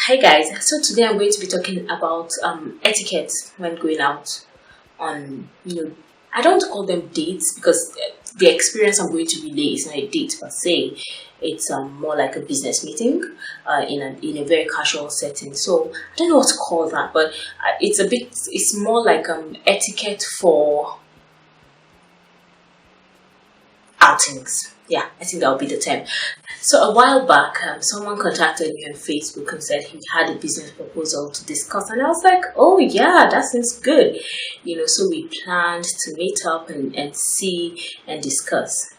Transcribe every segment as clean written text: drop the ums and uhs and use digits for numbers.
Hi guys, so today I'm going to be talking about etiquette when going out on, I don't call them dates because the experience I'm going to relay is not a date per se. It's more like a business meeting in a very casual setting. So I don't know what to call that, but it's more like etiquette for outings. Yeah, I think that would be the term. So a while back, someone contacted me on Facebook and said he had a business proposal to discuss, and I was like, "Oh yeah, that seems good," So we planned to meet up and see and discuss,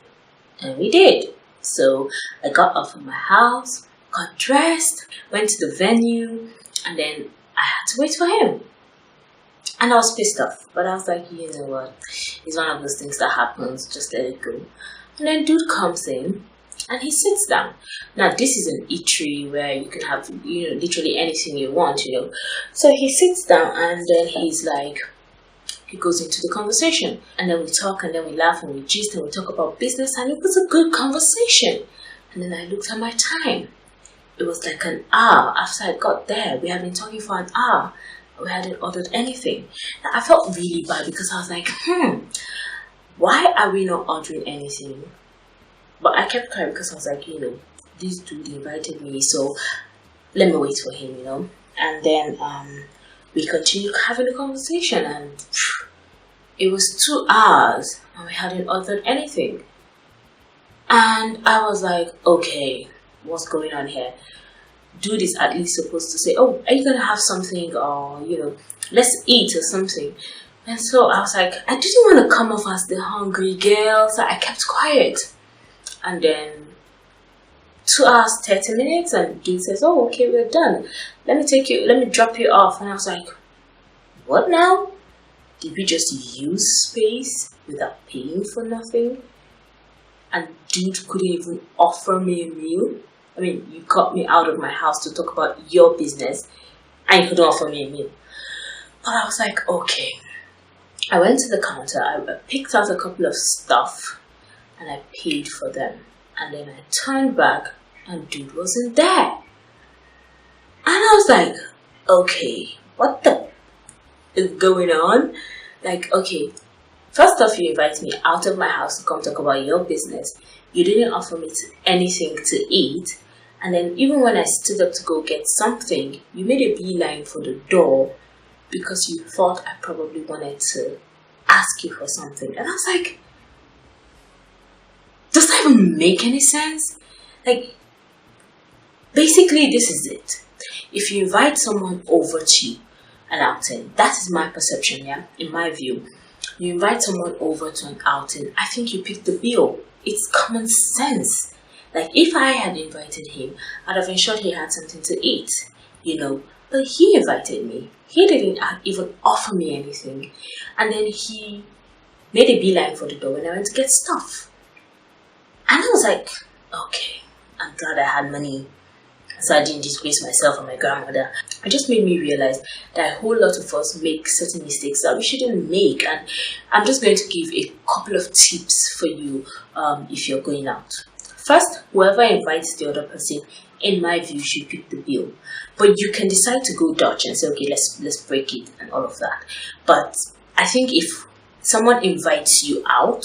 and we did. So I got up from my house, got dressed, went to the venue, and then I had to wait for him. And I was pissed off, but I was like, you know what? It's one of those things that happens. Just let it go. And then dude comes in and he sits down. Now this is an eatery where you can have literally anything you want. So he sits down and then he goes into the conversation, and then we talk and then we laugh and we gist and we talk about business, and it was a good conversation. And then I looked at my time. It was like an hour after I got there. We had been talking for an hour. We hadn't ordered anything. Now, I felt really bad because I was like, why are we not ordering anything? But I kept quiet because I was like, this dude invited me, so let me wait for him, And then we continued having a conversation, and it was 2 hours and we hadn't ordered anything. And I was like, okay, what's going on here? Dude is at least supposed to say, oh, are you gonna have something, or let's eat or something. And so I was like, I didn't want to come off as the hungry girl, so I kept quiet. And then 2 hours 30 minutes, and dude says, oh, okay, we're done, let me drop you off. And I was like, what now? Did we just use space without paying for nothing? And dude couldn't even offer me a meal. I mean, you got me out of my house to talk about your business, and you couldn't offer me a meal. But I was like, okay. I went to the counter, I picked out a couple of stuff, and I paid for them. And then I turned back, and dude wasn't there. And I was like, okay, what the is going on? Like, okay, first off, you invite me out of my house to come talk about your business. You didn't offer me anything to eat. And then even when I stood up to go get something, you made a beeline for the door because you thought I probably wanted to ask you for something. And I was like, does that even make any sense? Like, basically, this is it. If you invite someone over to an outing, that is my perception, yeah, in my view. You invite someone over to an outing, I think you pick the bill. It's common sense. Like, if I had invited him, I'd have ensured he had something to eat, But he invited me. He didn't even offer me anything. And then he made a beeline for the door when I went to get stuff. And I was like, okay, I'm glad I had money, so I didn't disgrace myself and my grandmother. It just made me realize that a whole lot of us make certain mistakes that we shouldn't make. And I'm just going to give a couple of tips for you if you're going out. First, whoever invites the other person, in my view, should pick the bill. But you can decide to go Dutch and say, okay, let's break it and all of that. But I think if someone invites you out,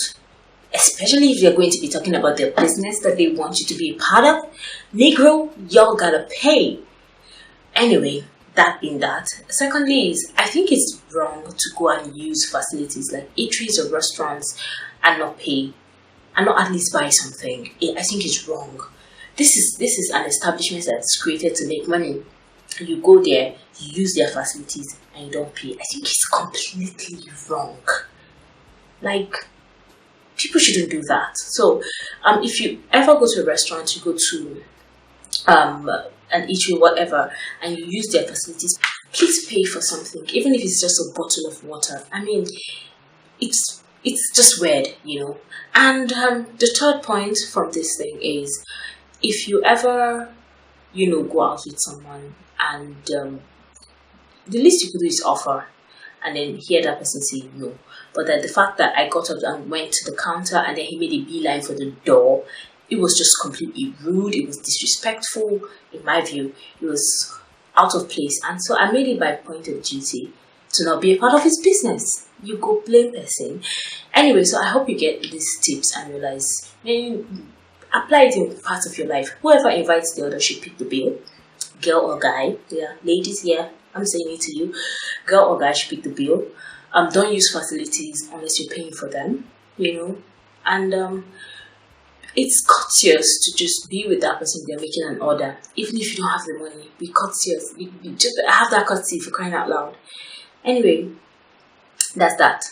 especially if you're going to be talking about their business that they want you to be a part of, Negro, y'all gotta pay. Anyway, that being that. Secondly is, I think it's wrong to go and use facilities like eateries or restaurants and not pay, and not at least buy something. I think it's wrong. This is an establishment that's created to make money. You go there, you use their facilities, and you don't pay. I think it's completely wrong. Like, people shouldn't do that. So, if you ever go to a restaurant, you go to an eatery, whatever, and you use their facilities, please pay for something, even if it's just a bottle of water. I mean, it's just weird, And the third point from this thing is, if you ever, go out with someone and the least you could do is offer, and then hear that person say no. But then the fact that I got up and went to the counter and then he made a beeline for the door, it was just completely rude. It was disrespectful. In my view, it was out of place. And so I made it my point of duty to not be a part of his business. You go blame person. Anyway, so I hope you get these tips and realize, maybe apply it in parts of your life. Whoever invites the other should pick the bill. Girl or guy. Yeah, ladies, yeah, I'm saying it to you. Girl or guy should pick the bill. Don't use facilities unless you're paying for them, and it's courteous to just be with that person they're making an order. Even if you don't have the money, be courteous. You just have that courtesy for crying out loud. Anyway, that's that.